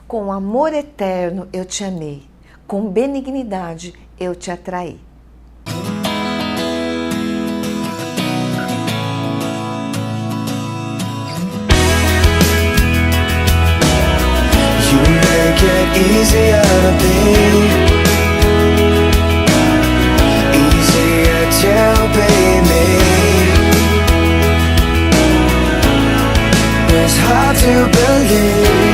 Com amor eterno eu te amei, com benignidade eu te atraí. You make it easier to be, easier to be me. It's hard to believe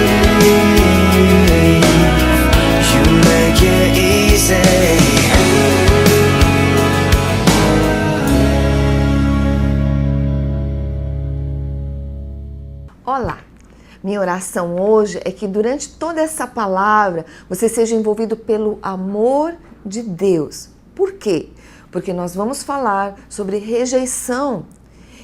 you make it easy. Olá! Minha oração hoje é que durante toda essa palavra você seja envolvido pelo amor de Deus. Por quê? Porque nós vamos falar sobre rejeição.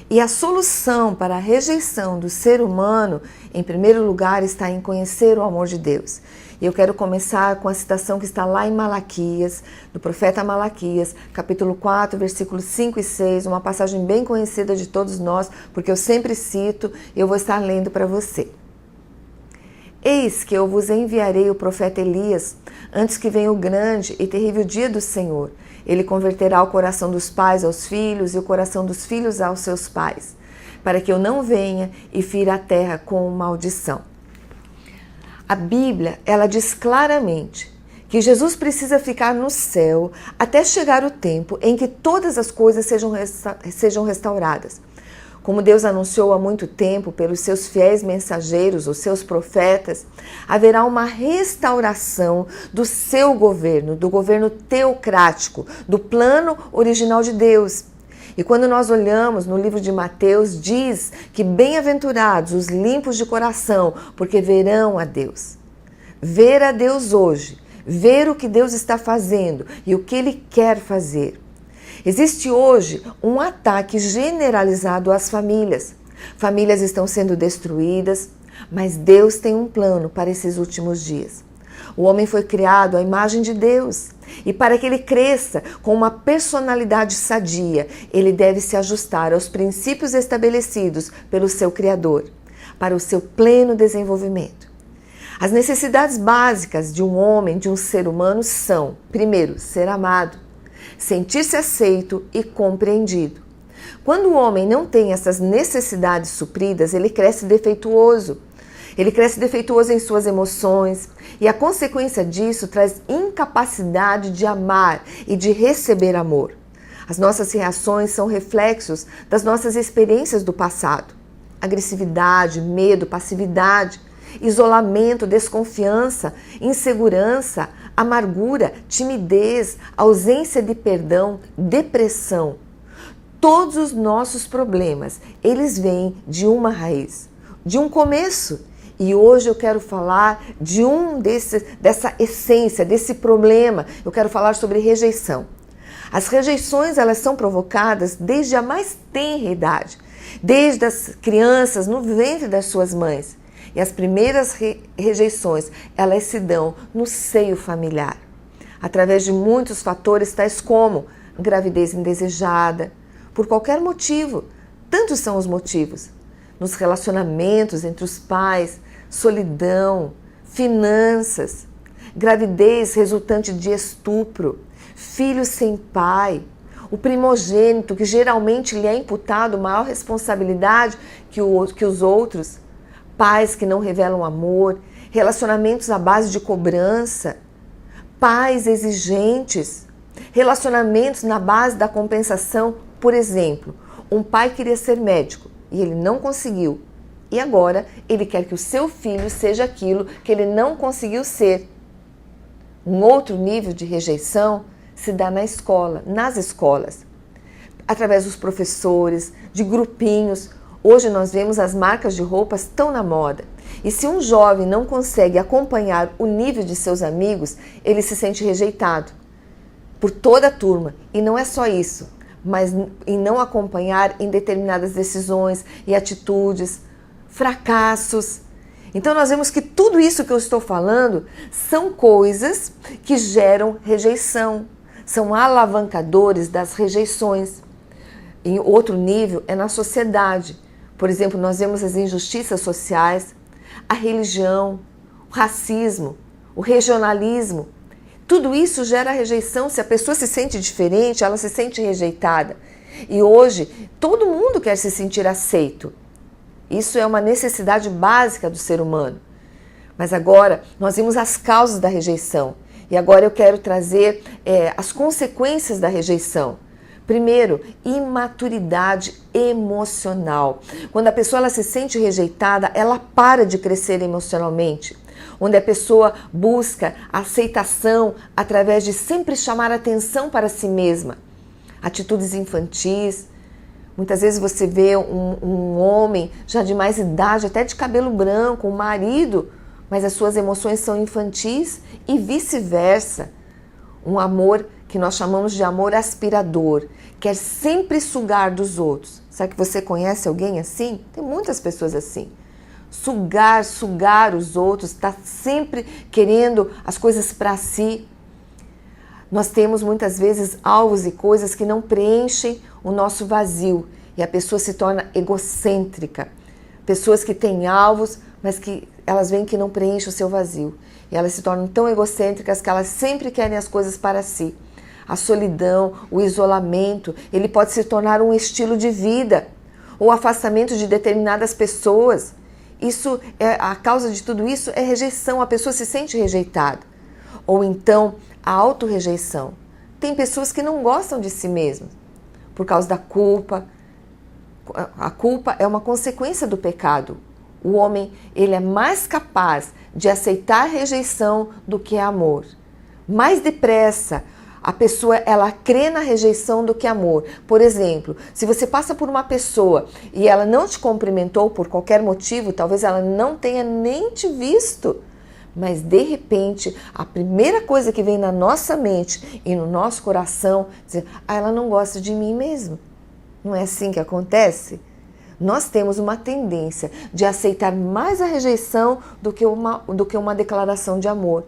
E a solução para a rejeição do ser humano, em primeiro lugar, está em conhecer o amor de Deus. E eu quero começar com a citação que está lá em Malaquias, do profeta Malaquias, capítulo 4, versículos 5 e 6, uma passagem bem conhecida de todos nós, porque eu sempre cito e eu vou estar lendo para você. Eis que eu vos enviarei o profeta Elias, antes que venha o grande e terrível dia do Senhor. Ele converterá o coração dos pais aos filhos e o coração dos filhos aos seus pais, para que eu não venha e fira a terra com maldição. A Bíblia, ela diz claramente que Jesus precisa ficar no céu até chegar o tempo em que todas as coisas sejam restauradas. Como Deus anunciou há muito tempo pelos seus fiéis mensageiros, os seus profetas, haverá uma restauração do seu governo, do governo teocrático, do plano original de Deus. E quando nós olhamos no livro de Mateus, diz que bem-aventurados os limpos de coração, porque verão a Deus. Ver a Deus hoje, ver o que Deus está fazendo e o que Ele quer fazer. Existe hoje um ataque generalizado às famílias. Famílias estão sendo destruídas, mas Deus tem um plano para esses últimos dias. O homem foi criado à imagem de Deus e para que ele cresça com uma personalidade sadia, ele deve se ajustar aos princípios estabelecidos pelo seu Criador, para o seu pleno desenvolvimento. As necessidades básicas de um homem, de um ser humano são, primeiro, ser amado, sentir-se aceito e compreendido. Quando o homem não tem essas necessidades supridas, ele cresce defeituoso. Ele cresce defeituoso em suas emoções e a consequência disso traz incapacidade de amar e de receber amor. As nossas reações são reflexos das nossas experiências do passado. Agressividade, medo, passividade, isolamento, desconfiança, insegurança, amargura, timidez, ausência de perdão, depressão. Todos os nossos problemas, eles vêm de uma raiz, de um começo. E hoje eu quero falar de dessa essência, desse problema. Eu quero falar sobre rejeição. As rejeições, elas são provocadas desde a mais tenra idade, desde as crianças no ventre das suas mães. E as primeiras rejeições, elas se dão no seio familiar, através de muitos fatores, tais como gravidez indesejada, por qualquer motivo. Tantos são os motivos. Nos relacionamentos entre os pais, solidão, finanças, gravidez resultante de estupro, filho sem pai, o primogênito, que geralmente lhe é imputado maior responsabilidade que os outros, pais que não revelam amor, relacionamentos à base de cobrança, pais exigentes, relacionamentos na base da compensação. Por exemplo, um pai queria ser médico e ele não conseguiu. E agora ele quer que o seu filho seja aquilo que ele não conseguiu ser. Um outro nível de rejeição se dá na escola, nas escolas, através dos professores, de grupinhos. Hoje nós vemos as marcas de roupas tão na moda. E se um jovem não consegue acompanhar o nível de seus amigos, ele se sente rejeitado por toda a turma. E não é só isso, mas em não acompanhar em determinadas decisões e atitudes, fracassos. Então nós vemos que tudo isso que eu estou falando são coisas que geram rejeição, são alavancadores das rejeições. Em outro nível é na sociedade. Por exemplo, nós vemos as injustiças sociais, a religião, o racismo, o regionalismo. Tudo isso gera rejeição. Se a pessoa se sente diferente, ela se sente rejeitada. E hoje, todo mundo quer se sentir aceito. Isso é uma necessidade básica do ser humano. Mas agora, nós vimos as causas da rejeição. E agora eu quero trazer as consequências da rejeição. Primeiro, imaturidade emocional. Quando a pessoa ela se sente rejeitada, ela para de crescer emocionalmente. Onde a pessoa busca aceitação através de sempre chamar atenção para si mesma. Atitudes infantis. Muitas vezes você vê um homem já de mais idade, até de cabelo branco, um marido, mas as suas emoções são infantis e vice-versa. Um amor que nós chamamos de amor aspirador, quer sempre sugar dos outros. Sabe que você conhece alguém assim? Tem muitas pessoas assim. Sugar os outros, está sempre querendo as coisas para si. Nós temos muitas vezes alvos e coisas que não preenchem o nosso vazio e a pessoa se torna egocêntrica. Pessoas que têm alvos, mas que elas veem que não preenchem o seu vazio. E elas se tornam tão egocêntricas que elas sempre querem as coisas para si. A solidão, o isolamento, ele pode se tornar um estilo de vida. Ou o afastamento de determinadas pessoas. A causa de tudo isso é rejeição, a pessoa se sente rejeitada. Ou então, a autorrejeição. Tem pessoas que não gostam de si mesmas por causa da culpa. A culpa é uma consequência do pecado. O homem, ele é mais capaz de aceitar rejeição do que amor. Mais depressa, a pessoa, ela crê na rejeição do que amor. Por exemplo, se você passa por uma pessoa e ela não te cumprimentou por qualquer motivo, talvez ela não tenha nem te visto, mas de repente, a primeira coisa que vem na nossa mente e no nosso coração, é dizer, ela não gosta de mim mesmo. Não é assim que acontece? Nós temos uma tendência de aceitar mais a rejeição do que uma declaração de amor.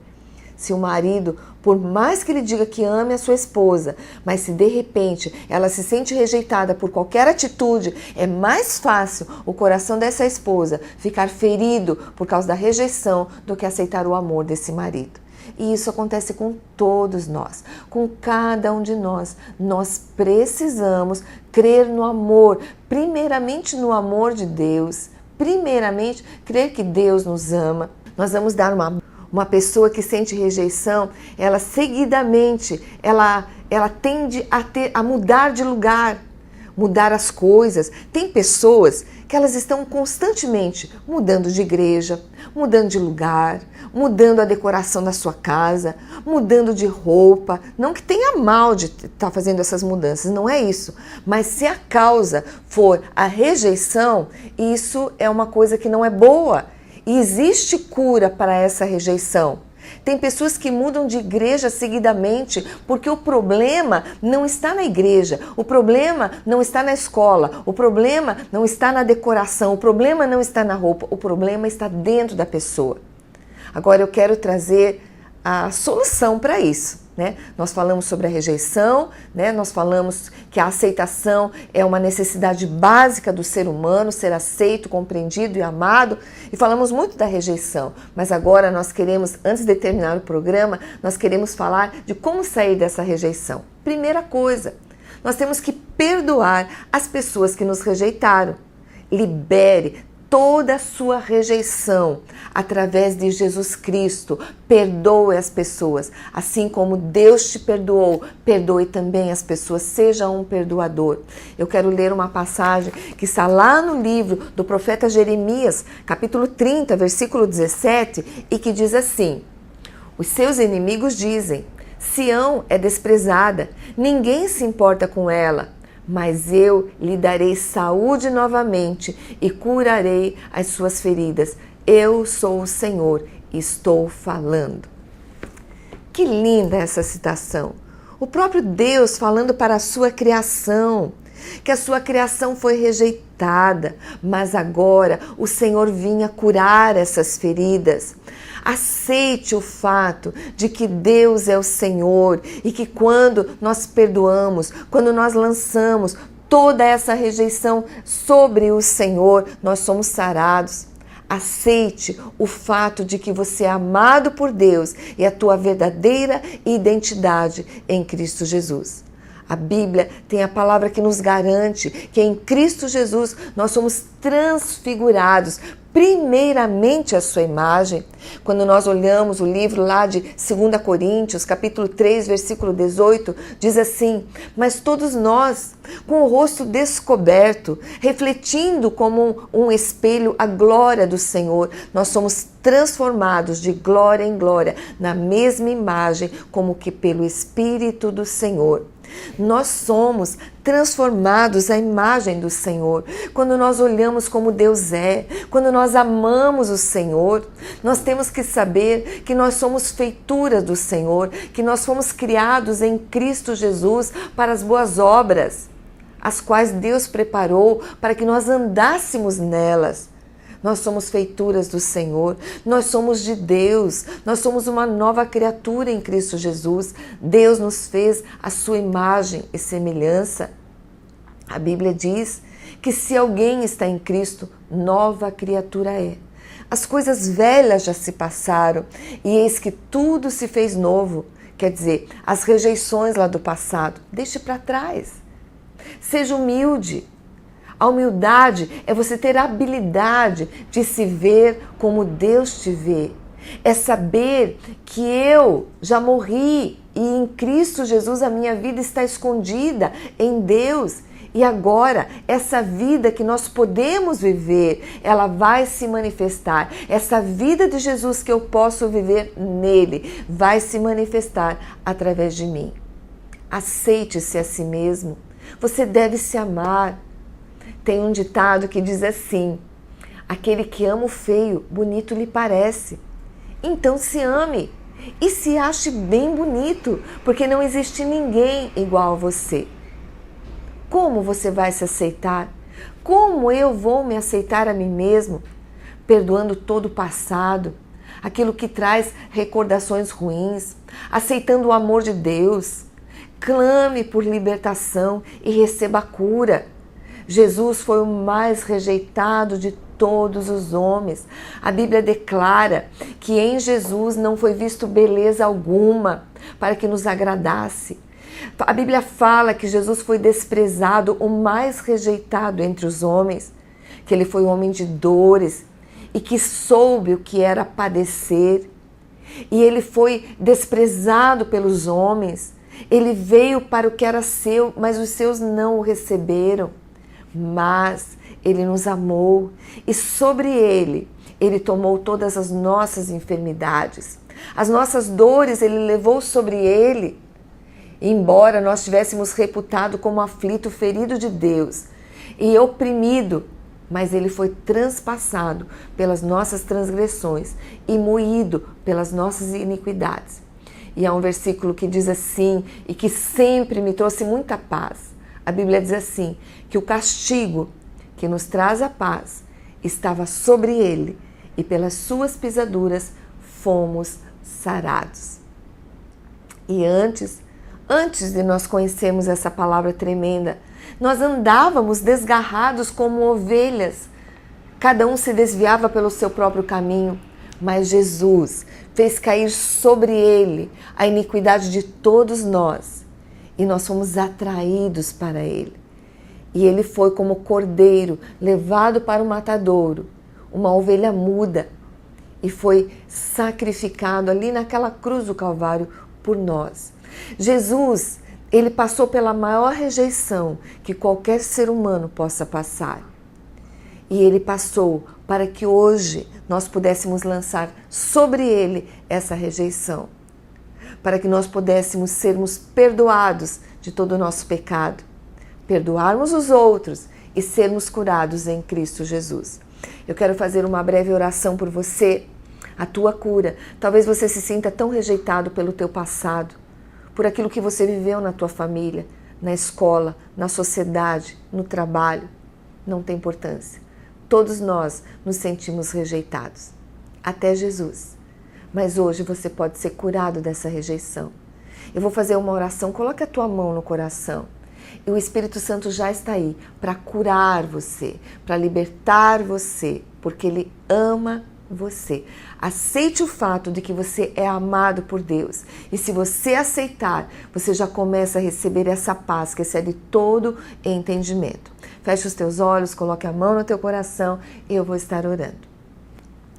Se o marido, por mais que ele diga que ame a sua esposa, mas se de repente ela se sente rejeitada por qualquer atitude, é mais fácil o coração dessa esposa ficar ferido por causa da rejeição do que aceitar o amor desse marido. E isso acontece com todos nós, com cada um de nós. Nós precisamos crer no amor, primeiramente no amor de Deus, primeiramente crer que Deus nos ama. Nós vamos dar uma pessoa que sente rejeição, ela seguidamente, ela tende a mudar de lugar, mudar as coisas. Tem pessoas que elas estão constantemente mudando de igreja, mudando de lugar, mudando a decoração da sua casa, mudando de roupa. Não que tenha mal de estar fazendo essas mudanças, não é isso. Mas se a causa for a rejeição, isso é uma coisa que não é boa. E existe cura para essa rejeição. Tem pessoas que mudam de igreja seguidamente porque o problema não está na igreja, o problema não está na escola, o problema não está na decoração, o problema não está na roupa, o problema está dentro da pessoa. Agora eu quero trazer a solução para isso. Nós falamos sobre a rejeição, nós falamos que a aceitação é uma necessidade básica do ser humano, ser aceito, compreendido e amado, e falamos muito da rejeição, mas agora nós queremos, antes de terminar o programa, nós queremos falar de como sair dessa rejeição. Primeira coisa, nós temos que perdoar as pessoas que nos rejeitaram. Libere toda a sua rejeição através de Jesus Cristo. Perdoe as pessoas. Assim como Deus te perdoou, perdoe também as pessoas. Seja um perdoador. Eu quero ler uma passagem que está lá no livro do profeta Jeremias, capítulo 30, versículo 17, e que diz assim: os seus inimigos dizem, Sião é desprezada, ninguém se importa com ela. Mas eu lhe darei saúde novamente e curarei as suas feridas. Eu sou o Senhor, estou falando. Que linda essa citação. O próprio Deus falando para a sua criação, que a sua criação foi rejeitada, mas agora o Senhor vinha curar essas feridas. Aceite o fato de que Deus é o Senhor e que quando nós perdoamos, quando nós lançamos toda essa rejeição sobre o Senhor, nós somos sarados. Aceite o fato de que você é amado por Deus e a tua verdadeira identidade em Cristo Jesus. A Bíblia tem a palavra que nos garante que em Cristo Jesus nós somos transfigurados primeiramente a sua imagem. Quando nós olhamos o livro lá de 2 Coríntios, capítulo 3, versículo 18, diz assim: mas todos nós, com o rosto descoberto, refletindo como um espelho a glória do Senhor, nós somos transformados de glória em glória, na mesma imagem, como que pelo Espírito do Senhor. Nós somos transformados à imagem do Senhor. Quando nós olhamos como Deus é, quando nós amamos o Senhor, nós temos que saber que nós somos feitura do Senhor, que nós fomos criados em Cristo Jesus para as boas obras, as quais Deus preparou para que nós andássemos nelas. Nós somos feituras do Senhor, nós somos de Deus, nós somos uma nova criatura em Cristo Jesus. Deus nos fez a sua imagem e semelhança. A Bíblia diz que se alguém está em Cristo, nova criatura é. As coisas velhas já se passaram e eis que tudo se fez novo. Quer dizer, as rejeições lá do passado, deixe para trás. Seja humilde. A humildade é você ter a habilidade de se ver como Deus te vê. É saber que eu já morri e em Cristo Jesus a minha vida está escondida em Deus. E agora, essa vida que nós podemos viver, ela vai se manifestar. Essa vida de Jesus que eu posso viver nele, vai se manifestar através de mim. Aceite-se a si mesmo. Você deve se amar. Tem um ditado que diz assim: aquele que ama o feio, bonito lhe parece. Então se ame e se ache bem bonito, porque não existe ninguém igual a você. Como você vai se aceitar? Como eu vou me aceitar a mim mesmo? Perdoando todo o passado, aquilo que traz recordações ruins, aceitando o amor de Deus. Clame por libertação e receba a cura. Jesus foi o mais rejeitado de todos os homens. A Bíblia declara que em Jesus não foi visto beleza alguma para que nos agradasse. A Bíblia fala que Jesus foi desprezado, o mais rejeitado entre os homens, que ele foi um homem de dores e que soube o que era padecer. E ele foi desprezado pelos homens. Ele veio para o que era seu, mas os seus não o receberam. Mas ele nos amou e sobre ele tomou todas as nossas enfermidades. As nossas dores ele levou sobre ele. Embora nós tivéssemos reputado como aflito, ferido de Deus e oprimido, mas ele foi transpassado pelas nossas transgressões e moído pelas nossas iniquidades. E há um versículo que diz assim, e que sempre me trouxe muita paz. A Bíblia diz assim, que o castigo que nos traz a paz estava sobre ele e pelas suas pisaduras fomos sarados. E antes de nós conhecermos essa palavra tremenda, nós andávamos desgarrados como ovelhas. Cada um se desviava pelo seu próprio caminho, mas Jesus fez cair sobre ele a iniquidade de todos nós. E nós fomos atraídos para ele. E ele foi como cordeiro levado para o matadouro, uma ovelha muda, e foi sacrificado ali naquela cruz do Calvário por nós. Jesus, ele passou pela maior rejeição que qualquer ser humano possa passar. E ele passou para que hoje nós pudéssemos lançar sobre ele essa rejeição, para que nós pudéssemos sermos perdoados de todo o nosso pecado, perdoarmos os outros e sermos curados em Cristo Jesus. Eu quero fazer uma breve oração por você, a tua cura. Talvez você se sinta tão rejeitado pelo teu passado, por aquilo que você viveu na tua família, na escola, na sociedade, no trabalho. Não tem importância. Todos nós nos sentimos rejeitados, até Jesus. Mas hoje você pode ser curado dessa rejeição. Eu vou fazer uma oração, coloque a tua mão no coração. E o Espírito Santo já está aí para curar você, para libertar você, porque Ele ama você. Aceite o fato de que você é amado por Deus. E se você aceitar, você já começa a receber essa paz que excede todo entendimento. Feche os teus olhos, coloque a mão no teu coração e eu vou estar orando.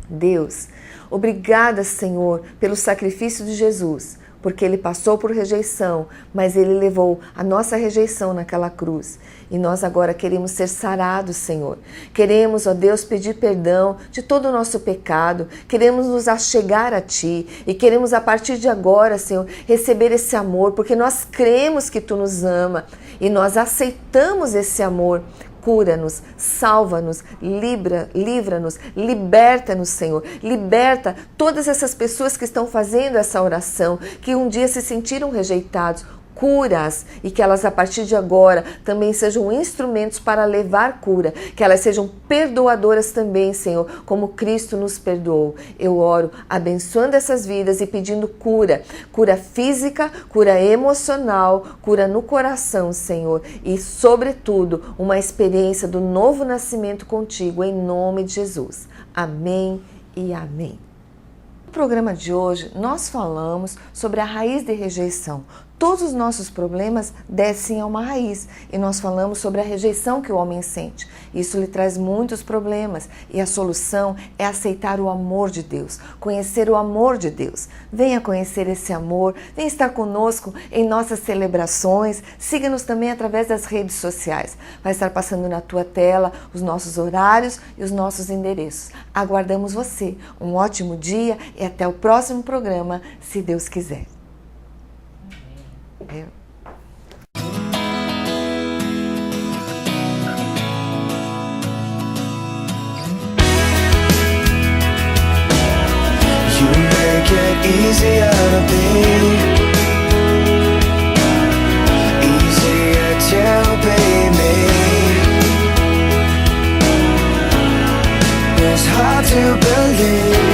Deus, obrigada, Senhor, pelo sacrifício de Jesus, porque Ele passou por rejeição, mas Ele levou a nossa rejeição naquela cruz. E nós agora queremos ser sarados, Senhor. Queremos, ó Deus, pedir perdão de todo o nosso pecado. Queremos nos achegar a Ti e queremos a partir de agora, Senhor, receber esse amor, porque nós cremos que Tu nos ama e nós aceitamos esse amor. Cura-nos, salva-nos, livra-nos, liberta-nos, Senhor. Liberta todas essas pessoas que estão fazendo essa oração, que um dia se sentiram rejeitados. Cura-as e que elas a partir de agora também sejam instrumentos para levar cura, que elas sejam perdoadoras também, Senhor, como Cristo nos perdoou. Eu oro abençoando essas vidas e pedindo cura, cura física, cura emocional, cura no coração, Senhor, e sobretudo uma experiência do novo nascimento contigo, em nome de Jesus. Amém e amém. No programa de hoje, nós falamos sobre a raiz de rejeição. Todos os nossos problemas descem a uma raiz e nós falamos sobre a rejeição que o homem sente. Isso lhe traz muitos problemas e a solução é aceitar o amor de Deus, conhecer o amor de Deus. Venha conhecer esse amor, venha estar conosco em nossas celebrações, siga-nos também através das redes sociais. Vai estar passando na tua tela os nossos horários e os nossos endereços. Aguardamos você. Um ótimo dia e até o próximo programa, se Deus quiser. You make it easier to be, easier to be me. It's hard to believe